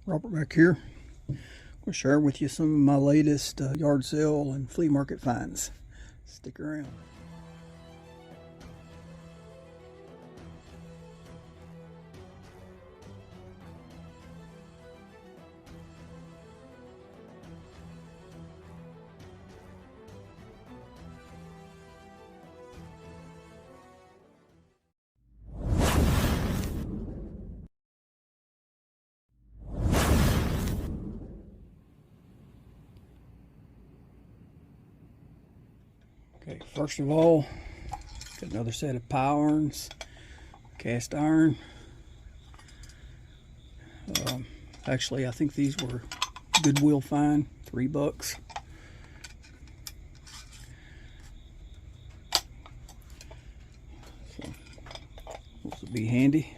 Robert back here. I'm going to share with you some of my latest yard sale and flea market finds. Stick around. Okay, first of all, got another set of pie irons, cast iron. Actually, I think these were Goodwill find, $3. So, those will be handy.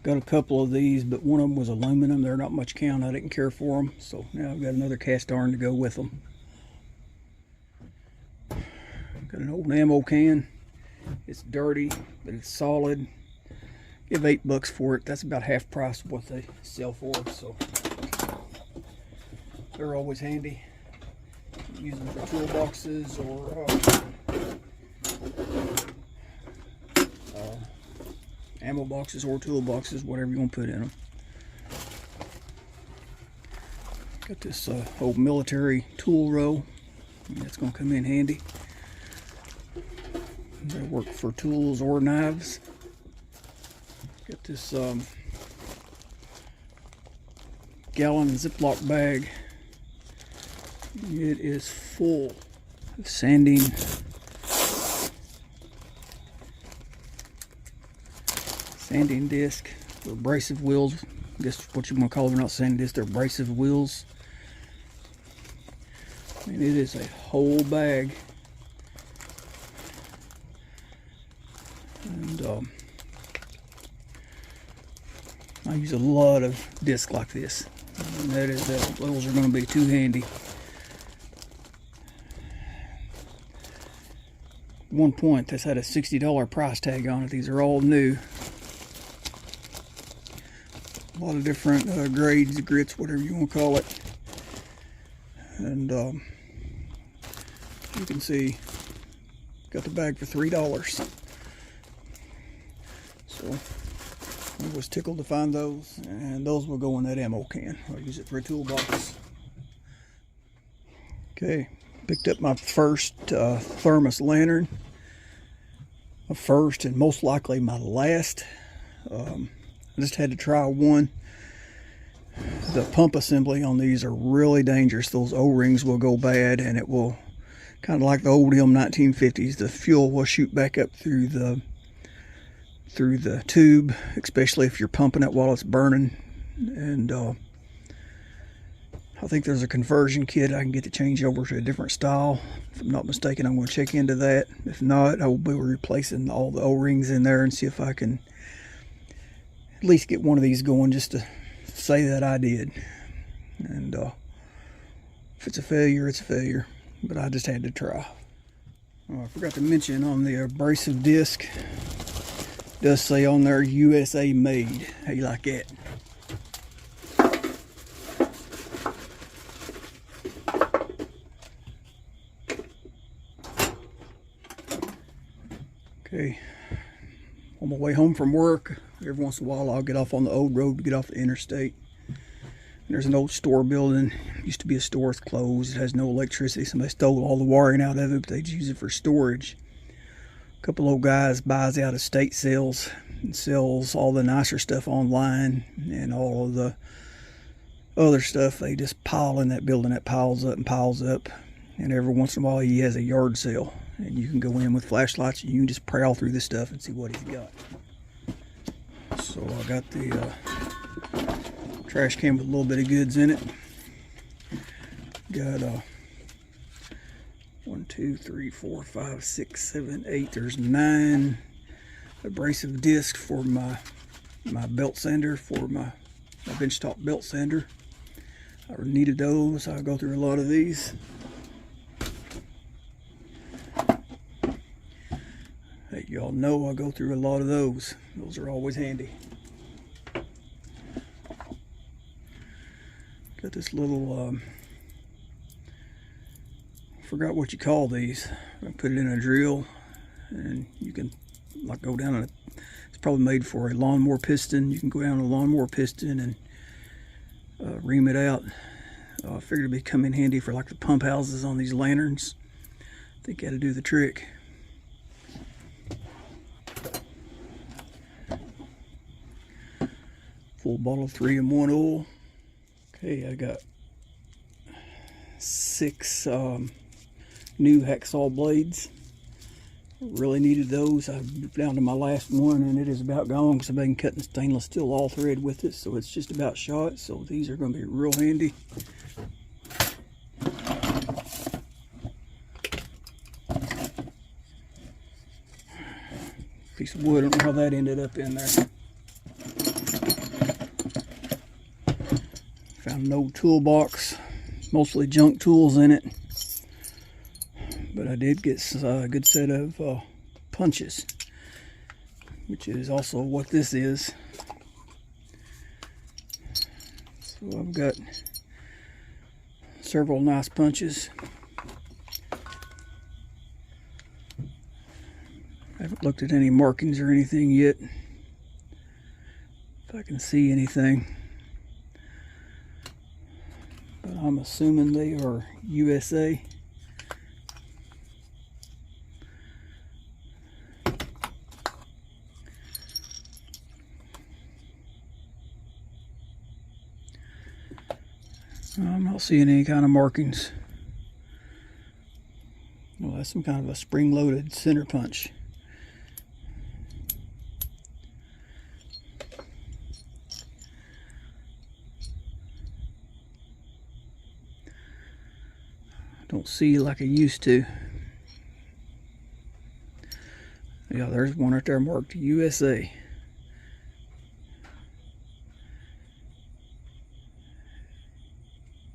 Got a couple of these, but one of them was aluminum. They're not much count. I didn't care for them, so now I've got another cast iron to go with them. Got an old ammo can. It's dirty, but it's solid. Give $8 for it. That's about half price of what they sell for, so they're always handy. Use them for toolboxes or ammo boxes or toolboxes, whatever you want to put in them. Got this old military tool roll. That's going to come in handy. They work for tools or knives. Got this gallon Ziploc bag. It is full of sanding disc, or abrasive wheels. I guess what you want to call them. They're not sanding disc, they're abrasive wheels. And it is a whole bag. And I use a lot of discs like this. And those are going to be too handy. At one point, this had a $60 price tag on it. These are all new. A lot of different grades, grits, whatever you want to call it. And you can see, got the bag for $3. So I was tickled to find those, and those will go in that ammo can. I'll use it for a toolbox. Okay, picked up my first thermos lantern. My first and most likely my last. I just had to try one. The pump assembly on these are really dangerous. Those O-rings will go bad, and it will, kind of like the old M1950s, the fuel will shoot back up through the tube, especially if you're pumping it while it's burning. And I think there's a conversion kit I can get to change over to a different style. If I'm not mistaken, I'm going to check into that. If not, I will be replacing all the O-rings in there and see if I can at least get one of these going, just to say that I did. And if it's a failure, it's a failure, but I just had to try. I forgot to mention on the abrasive disc, does say on there USA made. How you like that? Okay, on my way home from work, every once in a while I'll get off on the old road to get off the interstate. And there's an old store building. It used to be a store, it's closed. It has no electricity. Somebody stole all the wiring out of it, but they use it for storage. A couple old guys buys out estate sales and sells all the nicer stuff online, and all of the other stuff they just pile in that building. That piles up and piles up, and every once in a while he has a yard sale, and you can go in with flashlights and you can just prowl through this stuff and see what he's got. So I got the trash can with a little bit of goods in it. Got 1, 2, 3, 4, 5, 6, 7, 8. There's 9 abrasive discs for my belt sander, for my benchtop belt sander. I needed those. I'll go through a lot of these. Hey, y'all know I go through a lot of those. Those are always handy. Got this little, forgot what you call these. I put it in a drill, and you can like go down a, it's probably made for a lawnmower piston. You can go down a lawnmower piston and ream it out. I figured it'd be come in handy for like the pump houses on these lanterns. I think that'll do the trick. Full bottle of 3-in-1 oil. Okay, I got 6 new hacksaw blades. Really needed those. I'm down to my last one, and it is about gone because I've been cutting stainless steel all thread with it, so it's just about shot. So these are going to be real handy. Piece of wood. I don't know how that ended up in there. Found an old toolbox, mostly junk tools in it, but I did get a good set of punches, which is also what this is. So I've got several nice punches. I haven't looked at any markings or anything yet, if I can see anything. But I'm assuming they are USA. I'm not seeing any kind of markings. Well, that's some kind of a spring-loaded center punch. Don't see like I used to. Yeah, there's one right there marked USA.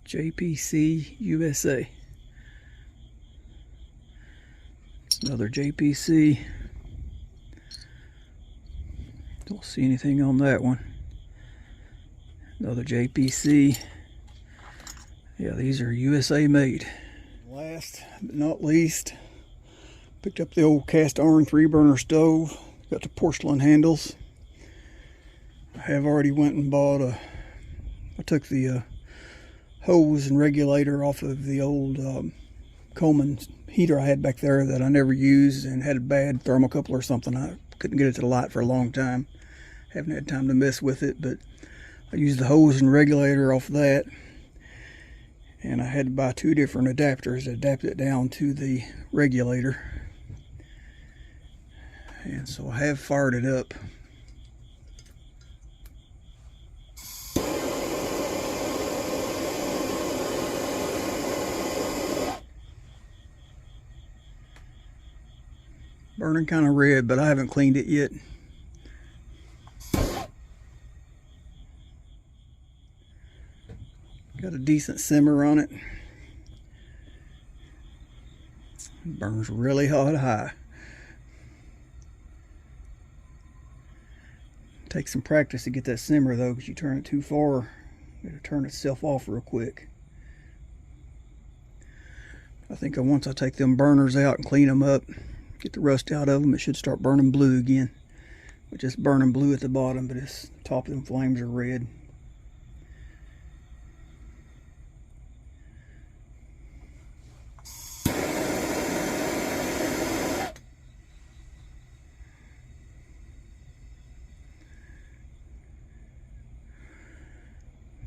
JPC USA. Another JPC. Don't see anything on that one. Another JPC. Yeah, these are USA made. Last but not least, picked up the old cast iron 3-burner stove. Got the porcelain handles. I have already went and bought I took the hose and regulator off of the old Coleman heater I had back there that I never used and had a bad thermocouple or something. I couldn't get it to the light for a long time. Haven't had time to mess with it, but I used the hose and regulator off of that. And I had to buy 2 different adapters to adapt it down to the regulator. And so I have fired it up. Burning kind of red, but I haven't cleaned it yet. Got a decent simmer on it. It burns really hot high. Takes some practice to get that simmer though, because you turn it too far, it'll turn itself off real quick. I think once I take them burners out and clean them up, get the rust out of them, it should start burning blue again. It's just burning blue at the bottom, but the top of them flames are red.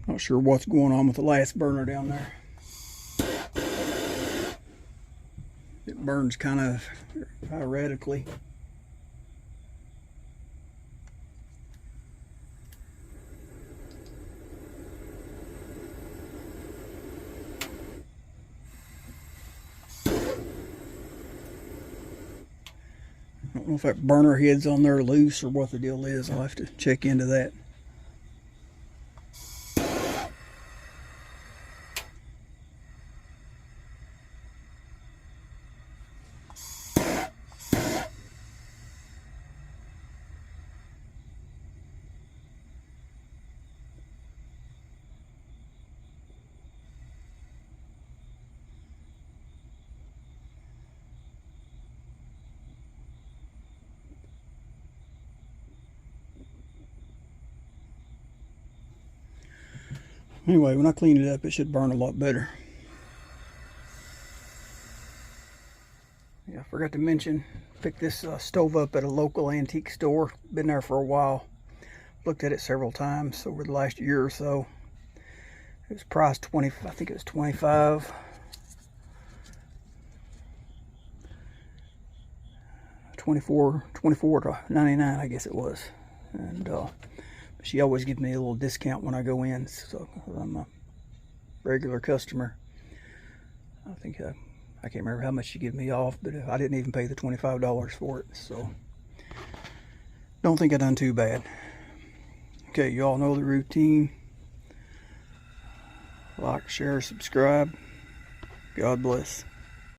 Not sure what's going on with the last burner down there. It burns kind of erratically. I don't know if that burner head's on there loose or what the deal is. I'll have to check into that. Anyway, when I clean it up, it should burn a lot better. Yeah, I forgot to mention, picked this stove up at a local antique store. Been there for a while. Looked at it several times over the last year or so. It was priced 20, I think it was 25. 24 to 99, I guess it was. And she always gives me a little discount when I go in, so I'm a regular customer. I think I can't remember how much she gave me off, but I didn't even pay the $25 for it, so don't think I done too bad. Okay, you all know the routine. Like, share, subscribe. God bless.